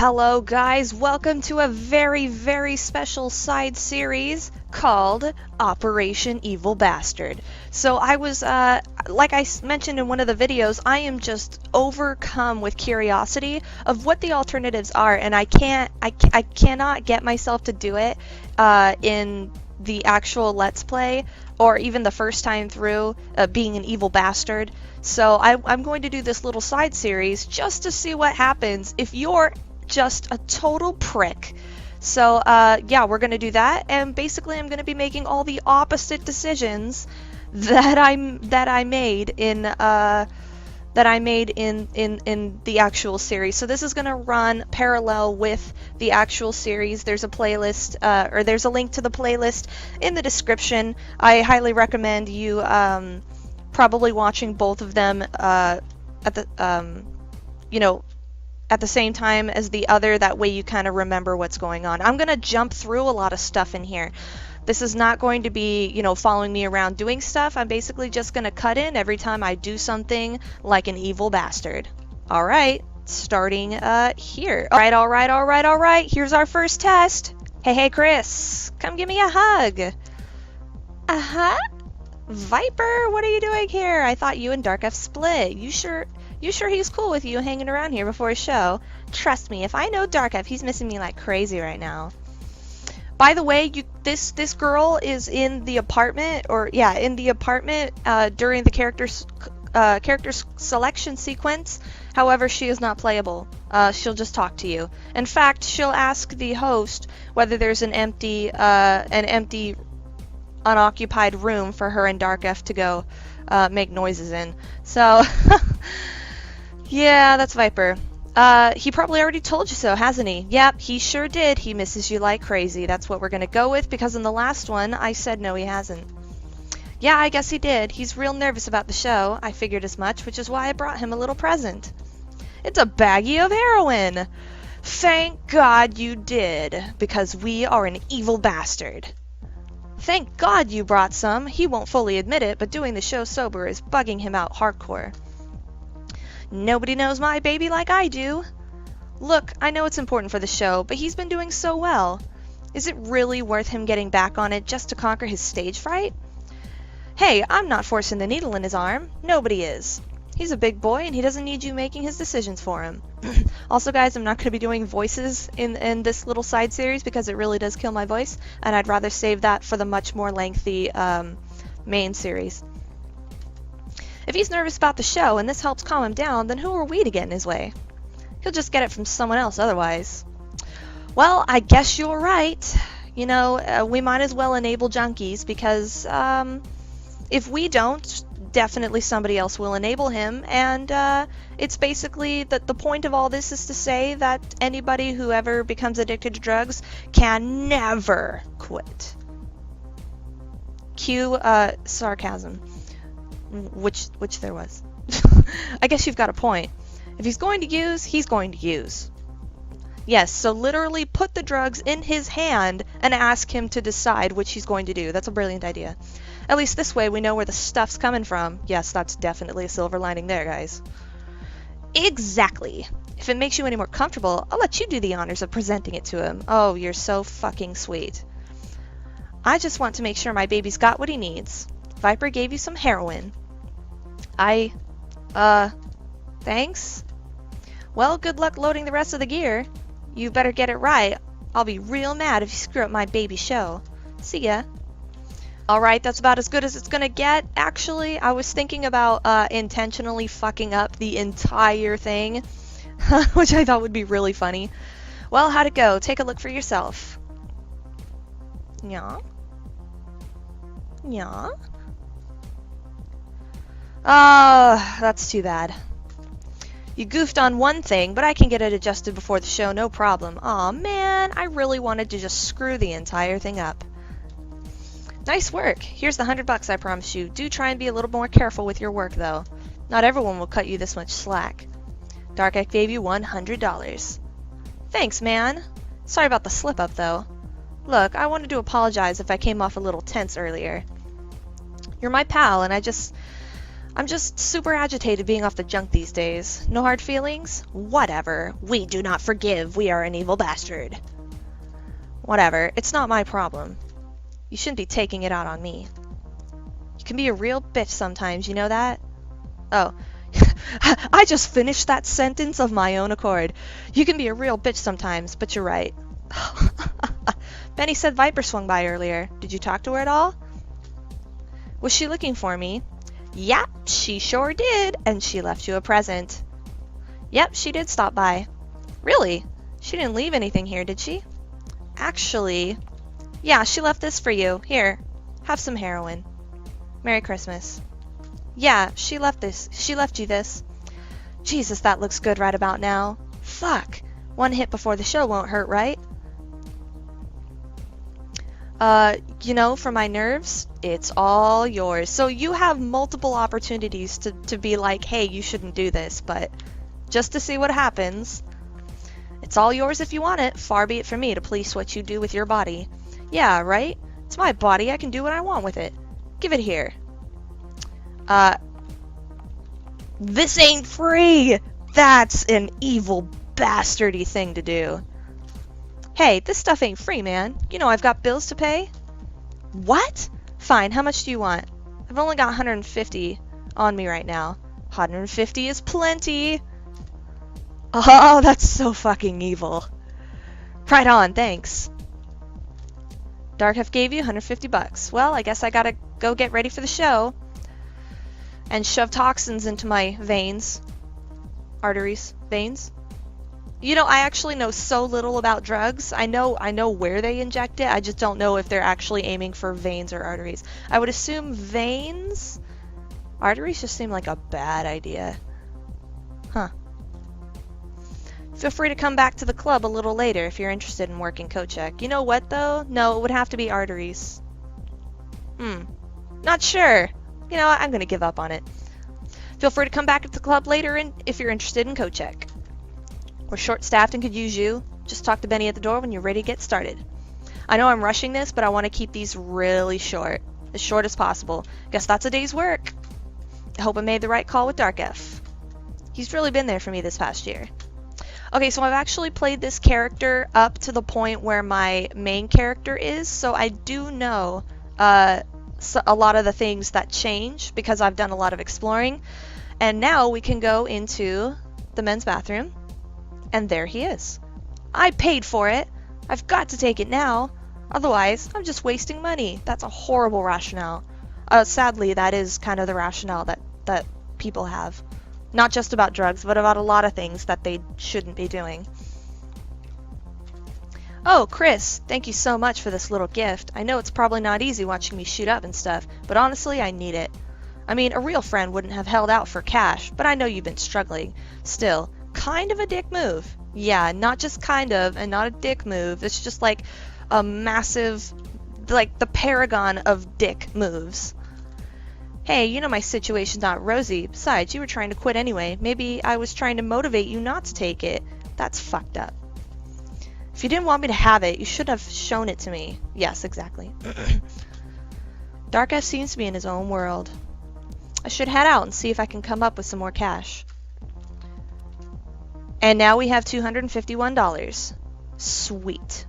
Hello guys, welcome to a very special side series called Operation Evil Bastard. So I was, like I mentioned in one of the videos, I am just overcome with curiosity of what the alternatives are, and I cannot get myself to do it in the actual Let's Play, or even the first time through, being an evil bastard. So I'm going to do this little side series just to see what happens if you're just a total prick. So yeah, we're gonna do that, and basically I'm gonna be making all the opposite decisions that I made in the actual series. So this is gonna run parallel with the actual series. There's a playlist, or there's a link to the playlist in the description. I highly recommend you probably watching both of them at the you know, at the same time as the other. That way you kind of remember what's going on. I'm gonna jump through a lot of stuff in here. This is not going to be, you know, following me around doing stuff. I'm basically just gonna cut in every time I do something like an evil bastard. Alright, starting here. Alright. Here's our first test. Hey Chris, come give me a hug. Viper, what are you doing here? I thought you and Dark F split. You sure he's cool with you hanging around here before his show? Trust me, if I know Dark F, he's missing me like crazy right now. By the way, this girl is in the apartment, in the apartment during the character selection sequence. However, she is not playable. She'll just talk to you. In fact, she'll ask the host whether there's an empty unoccupied room for her and Dark F to go make noises in. So yeah, that's Viper. He probably already told you so, hasn't he? Yep, he sure did. He misses you like crazy. That's what we're gonna go with, because in the last one, I said no, he hasn't. Yeah, I guess he did. He's real nervous about the show. I figured as much, which is why I brought him a little present. It's a baggie of heroin! Thank God you did, because we are an evil bastard. Thank God you brought some. He won't fully admit it, but doing the show sober is bugging him out hardcore. Nobody knows my baby like I do. Look, I know it's important for the show, but he's been doing so well. Is it really worth him getting back on it just to conquer his stage fright? Hey, I'm not forcing the needle in his arm. Nobody is. He's a big boy, and he doesn't need you making his decisions for him. Also, guys, I'm not going to be doing voices in this little side series because it really does kill my voice, and I'd rather save that for the much more lengthy main series. If he's nervous about the show and this helps calm him down, then who are we to get in his way? He'll just get it from someone else otherwise. Well, I guess you're right. You know, we might as well enable junkies, because if we don't, definitely somebody else will enable him, and it's basically that the point of all this is to say that anybody who ever becomes addicted to drugs can never quit. Cue sarcasm. Which there was. I guess you've got a point. If he's going to use, he's going to use. Yes, so literally put the drugs in his hand and ask him to decide which he's going to do. That's a brilliant idea. At least this way we know where the stuff's coming from. Yes, that's definitely a silver lining there, guys. Exactly. If it makes you any more comfortable, I'll let you do the honors of presenting it to him. Oh, you're so fucking sweet. I just want to make sure my baby's got what he needs. Viper gave you some heroin. Thanks? Well, good luck loading the rest of the gear. You better get it right. I'll be real mad if you screw up my baby show. See ya. Alright, that's about as good as it's gonna get. Actually, I was thinking about intentionally fucking up the entire thing, which I thought would be really funny. Well, how'd it go? Take a look for yourself. Yeah? Yeah? That's too bad. You goofed on one thing, but I can get it adjusted before the show, no problem. Aw, man, I really wanted to just screw the entire thing up. Nice work. Here's the $100 I promised you. Do try and be a little more careful with your work, though. Not everyone will cut you this much slack. Dark Egg gave you $100. Thanks, man. Sorry about the slip-up, though. Look, I wanted to apologize if I came off a little tense earlier. You're my pal, and I I'm just super agitated being off the junk these days. No hard feelings? Whatever. We do not forgive. We are an evil bastard. Whatever. It's not my problem. You shouldn't be taking it out on me. You can be a real bitch sometimes, you know that? Oh. I just finished that sentence of my own accord. You can be a real bitch sometimes, but you're right. Benny said Viper swung by earlier. Did you talk to her at all? Was she looking for me? Yep, she sure did, and she left you a present. Yep, she did stop by. Really? She didn't leave anything here, did she? Actually, yeah, she left this for you. Here, have some heroin. Merry Christmas. Yeah, she left this. She left you this. Jesus, that looks good right about now. Fuck. One hit before the show won't hurt, right? You know, for my nerves, it's all yours. So you have multiple opportunities to be like, hey, you shouldn't do this, but just to see what happens, it's all yours if you want it. Far be it from me to police what you do with your body. Yeah, right? It's my body. I can do what I want with it. Give it here. This ain't free! That's an evil, bastardy thing to do. Hey, this stuff ain't free, man. You know I've got bills to pay. What? Fine, how much do you want? I've only got 150 on me right now. 150 is plenty. Oh, that's so fucking evil. Right on, thanks. Darkhef gave you 150 bucks. Well, I guess I gotta go get ready for the show. And shove toxins into my veins. Arteries. Veins. You know, I actually know so little about drugs. I know where they inject it. I just don't know if they're actually aiming for veins or arteries. I would assume veins. Arteries just seem like a bad idea. Huh. Feel free to come back to the club a little later if you're interested in working coat check. You know what, though? No, it would have to be arteries. Not sure. You know what? I'm going to give up on it. Feel free to come back to the club later if you're interested in coat check. We're short-staffed and could use you. Just talk to Benny at the door when you're ready to get started. I know I'm rushing this, but I want to keep these really short. As short as possible. Guess that's a day's work. I hope I made the right call with Darkhef. He's really been there for me this past year. Okay, so I've actually played this character up to the point where my main character is, so I do know a lot of the things that change because I've done a lot of exploring. And now we can go into the men's bathroom. And there he is. I paid for it. I've got to take it now. Otherwise, I'm just wasting money. That's a horrible rationale. Sadly, that is kind of the rationale that people have. Not just about drugs, but about a lot of things that they shouldn't be doing. Oh, Chris, thank you so much for this little gift. I know it's probably not easy watching me shoot up and stuff, but honestly, I need it. I mean, a real friend wouldn't have held out for cash, but I know you've been struggling. Still, kind of a dick move. Yeah, not just kind of, and not a dick move. It's just like a massive, like the paragon of dick moves. Hey, you know my situation's not rosy. Besides, you were trying to quit anyway. Maybe I was trying to motivate you not to take it. That's fucked up. If you didn't want me to have it, you should have shown it to me. Yes, exactly. Darkhef seems to be in his own world. I should head out and see if I can come up with some more cash. And now we have $251. Sweet.